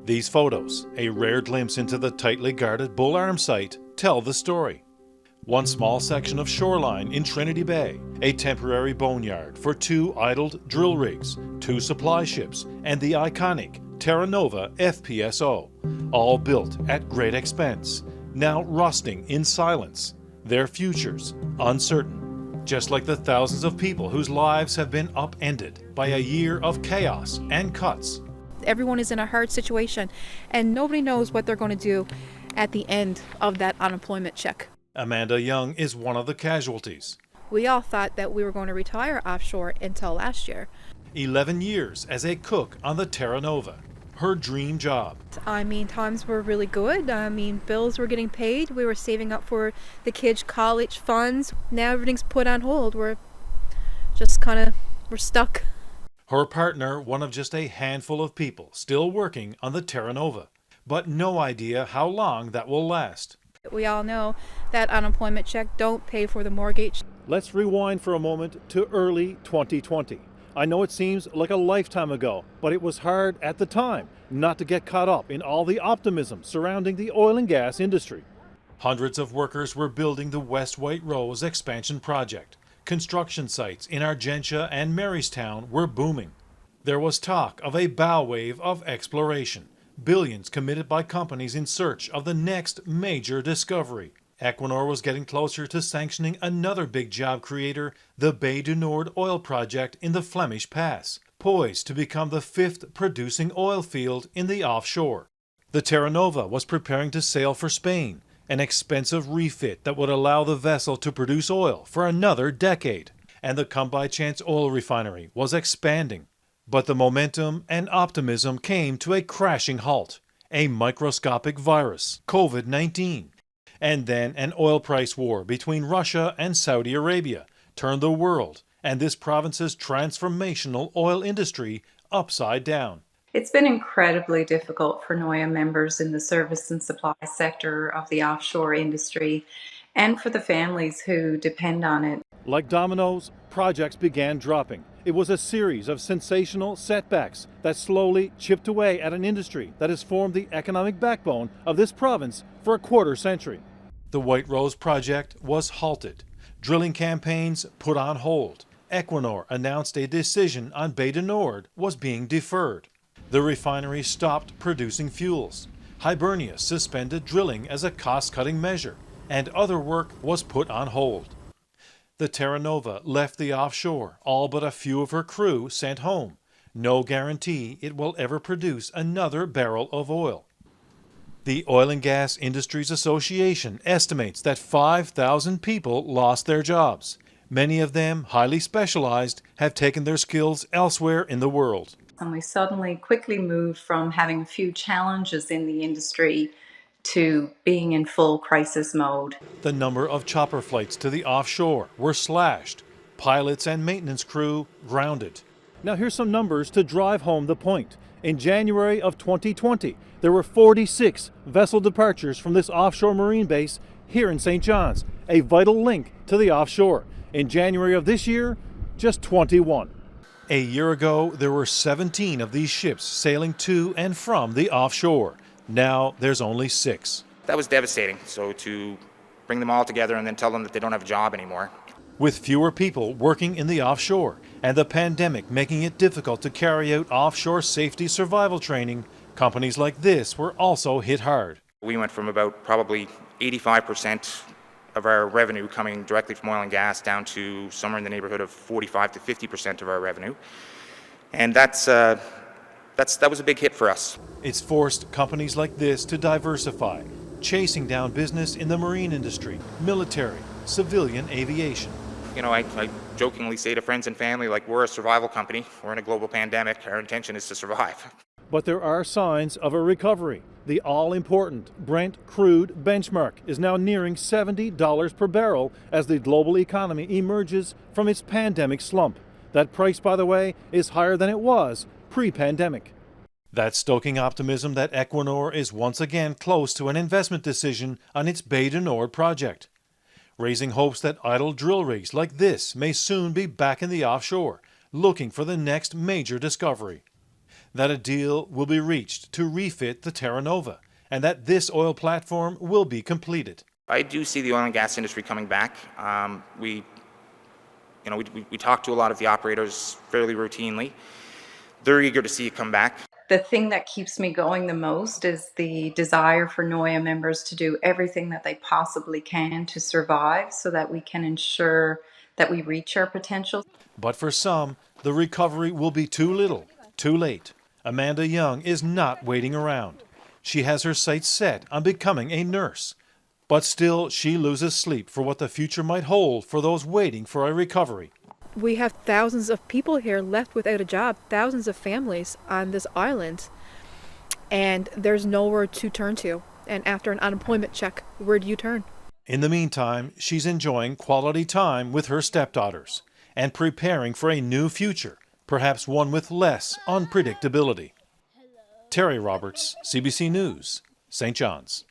These photos, a rare glimpse into the tightly guarded Bull Arm site, tell the story. One small section of shoreline in Trinity Bay, a temporary boneyard for 2 idled drill rigs, 2 supply ships, and the iconic Terra Nova FPSO, all built at great expense, now rusting in silence, their futures uncertain, just like the thousands of people whose lives have been upended by a year of chaos and cuts. Everyone is in a hard situation, and nobody knows what they're going to do at the end of that unemployment check. Amanda Young is one of the casualties. We all thought that we were going to retire offshore until last year. 11 years as a cook on the Terra Nova, her dream job. I mean, times were really good. I mean, bills were getting paid. We were saving up for the kids' college funds. Now everything's put on hold. We're stuck. Her partner, one of just a handful of people still working on the Terra Nova, but no idea how long that will last. We all know that unemployment check don't pay for the mortgage. Let's rewind for a moment to early 2020. I know it seems like a lifetime ago, but it was hard at the time not to get caught up in all the optimism surrounding the oil and gas industry. Hundreds of workers were building the West White Rose expansion project. Construction sites in Argentia and Marystown were booming. There was talk of a bow wave of exploration, billions committed by companies in search of the next major discovery. Equinor was getting closer to sanctioning another big job creator, the Bay du Nord oil project in the Flemish Pass, poised to become the 5th producing oil field in the offshore. The Terra Nova was preparing to sail for Spain, an expensive refit that would allow the vessel to produce oil for another decade. And the Come-by-Chance oil refinery was expanding. But the momentum and optimism came to a crashing halt. A microscopic virus, COVID-19. And then an oil price war between Russia and Saudi Arabia turned the world and this province's transformational oil industry upside down. It's been incredibly difficult for NOIA members in the service and supply sector of the offshore industry and for the families who depend on it. Like dominoes, projects began dropping. It was a series of sensational setbacks that slowly chipped away at an industry that has formed the economic backbone of this province for a quarter century. The White Rose project was halted. Drilling campaigns put on hold. Equinor announced a decision on Bay du Nord was being deferred. The refinery stopped producing fuels. Hibernia suspended drilling as a cost-cutting measure, and other work was put on hold. The Terra Nova left the offshore, all but a few of her crew sent home. No guarantee it will ever produce another barrel of oil. The Oil and Gas Industries Association estimates that 5,000 people lost their jobs. Many of them, highly specialized, have taken their skills elsewhere in the world. And we suddenly quickly moved from having a few challenges in the industry to being in full crisis mode. The number of chopper flights to the offshore were slashed. Pilots and maintenance crew grounded. Now here's some numbers to drive home the point. In January of 2020, there were 46 vessel departures from this offshore marine base here in St. John's, a vital link to the offshore. In January of this year, just 21. A year ago, there were 17 of these ships sailing to and from the offshore. Now there's only 6. That was devastating. So to bring them all together and then tell them that they don't have a job anymore. With fewer people working in the offshore and the pandemic making it difficult to carry out offshore safety survival training, companies like this were also hit hard. We went from about probably 85% of our revenue coming directly from oil and gas down to somewhere in the neighborhood of 45 to 50% of our revenue. And that was a big hit for us. It's forced companies like this to diversify, chasing down business in the marine industry, military, civilian aviation. You know, I jokingly say to friends and family, like, we're a survival company. We're in a global pandemic. Our intention is to survive. But there are signs of a recovery. The all-important Brent crude benchmark is now nearing $70 per barrel as the global economy emerges from its pandemic slump. That price, by the way, is higher than it was pre-pandemic. That's stoking optimism that Equinor is once again close to an investment decision on its Bay du Nord project, raising hopes that idle drill rigs like this may soon be back in the offshore, looking for the next major discovery. that a deal will be reached to refit the Terra Nova, and that this oil platform will be completed. I do see the oil and gas industry coming back. We talk to a lot of the operators fairly routinely. They're eager to see it come back. The thing that keeps me going the most is the desire for NOIA members to do everything that they possibly can to survive so that we can ensure that we reach our potential. But for some, the recovery will be too little, too late. Amanda Young is not waiting around. She has her sights set on becoming a nurse. But still, she loses sleep for what the future might hold for those waiting for a recovery. We have thousands of people here left without a job, thousands of families on this island, and there's nowhere to turn to. And after an unemployment check, where do you turn? In the meantime, she's enjoying quality time with her stepdaughters and preparing for a new future, perhaps one with less unpredictability. Terry Roberts, CBC News, St. John's.